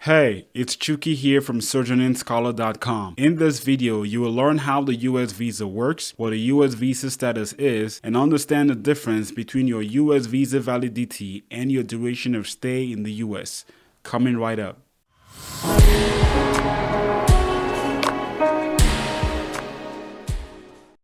Hey, it's Chuki here from SojourneringScholar.com. In this video, you will learn how the US visa works, what a US visa status is, and understand the difference between your US visa validity and your duration of stay in the US. Coming right up.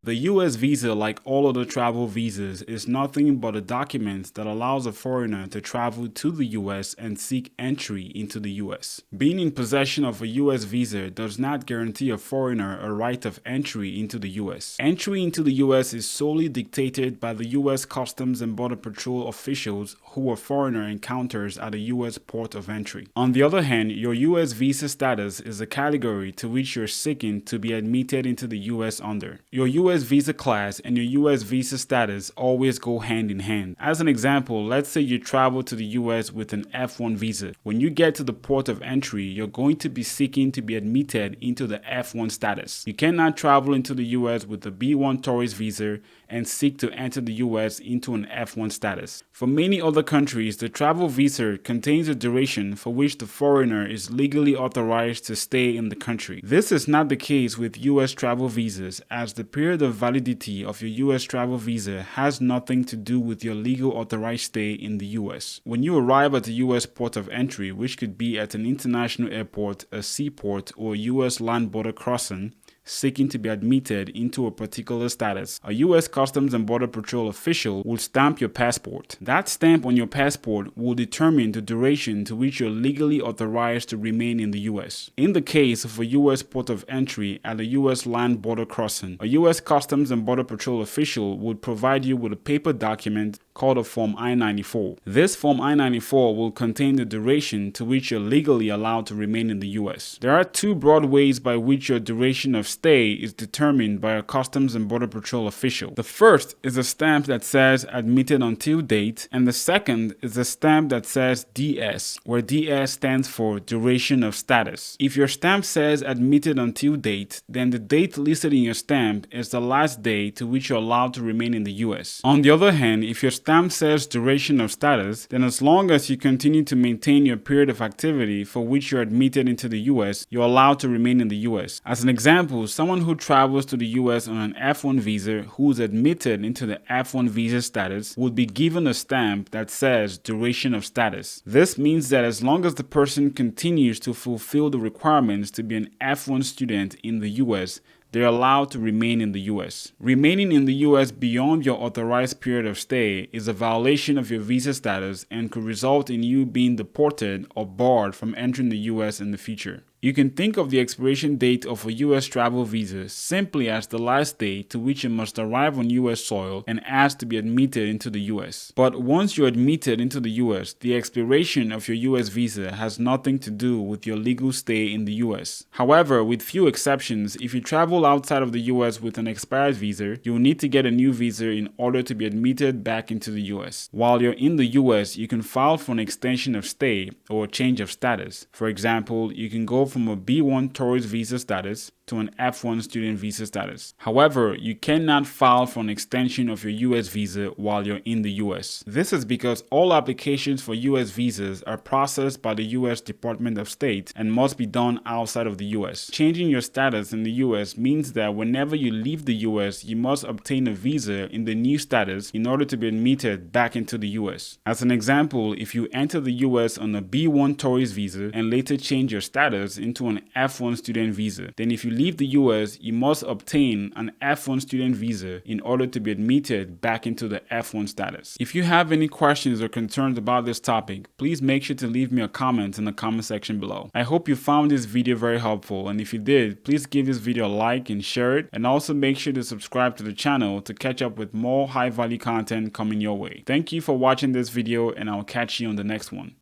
The US visa, like all other travel visas, is nothing but a document that allows a foreigner to travel to the US and seek entry into the US. Being in possession of a US visa does not guarantee a foreigner a right of entry into the US. Entry into the US is solely dictated by the US Customs and Border Patrol officials who a foreigner encounters at a US port of entry. On the other hand, your US visa status is a category to which you're seeking to be admitted into the US under. Your US visa class and your US visa status always go hand in hand. As an example, let's say you travel to the US with an F1 visa. When you get to the port of entry, you're going to be seeking to be admitted into the F1 status. You cannot travel into the US with a B1 tourist visa and seek to enter the US into an F1 status. For many other countries, the travel visa contains a duration for which the foreigner is legally authorized to stay in the country. This is not the case with US travel visas, as the period of validity of your US travel visa has nothing to do with your legal authorized stay in the US. When you arrive at the US port of entry, which could be at an international airport, a seaport, or a US land border crossing, seeking to be admitted into a particular status, a US Customs and Border Patrol official will stamp your passport. That stamp on your passport will determine the duration to which you're legally authorized to remain in the US. In the case of a US port of entry at a US land border crossing, a US Customs and Border Patrol official would provide you with a paper document called a Form I-94. This Form I-94 will contain the duration to which you're legally allowed to remain in the US. There are two broad ways by which your duration of stay is determined by a Customs and Border Patrol official. The first is a stamp that says admitted until date, and the second is a stamp that says DS, where DS stands for duration of status. If your stamp says admitted until date, then the date listed in your stamp is the last day to which you're allowed to remain in the US. On the other hand, if your stamp says duration of status, then as long as you continue to maintain your period of activity for which you're admitted into the US, you're allowed to remain in the US. As an example, someone who travels to the US on an F1 visa who is admitted into the F1 visa status would be given a stamp that says duration of status. This means that as long as the person continues to fulfill the requirements to be an F1 student in the US, they're allowed to remain in the US. Remaining in the US beyond your authorized period of stay is a violation of your visa status and could result in you being deported or barred from entering the US in the future. You can think of the expiration date of a US travel visa simply as the last day to which you must arrive on US soil and ask to be admitted into the US. But once you're admitted into the US, the expiration of your US visa has nothing to do with your legal stay in the US. However, with few exceptions, if you travel outside of the US with an expired visa, you'll need to get a new visa in order to be admitted back into the US. While you're in the US, you can file for an extension of stay or a change of status. For example, you can go from a B1 tourist visa status to an F1 student visa status. However, you cannot file for an extension of your US visa while you're in the US. This is because all applications for US visas are processed by the US Department of State and must be done outside of the US. Changing your status in the US means that whenever you leave the US, you must obtain a visa in the new status in order to be admitted back into the US. As an example, if you enter the US on a B1 tourist visa and later change your status into an F1 student visa, then if you leave the US, you must obtain an F1 student visa in order to be admitted back into the F1 status. If you have any questions or concerns about this topic, please make sure to leave me a comment in the comment section below. I hope you found this video very helpful, and if you did, please give this video a like and share it, and also make sure to subscribe to the channel to catch up with more high value content coming your way. Thank you for watching this video, and I'll catch you on the next one.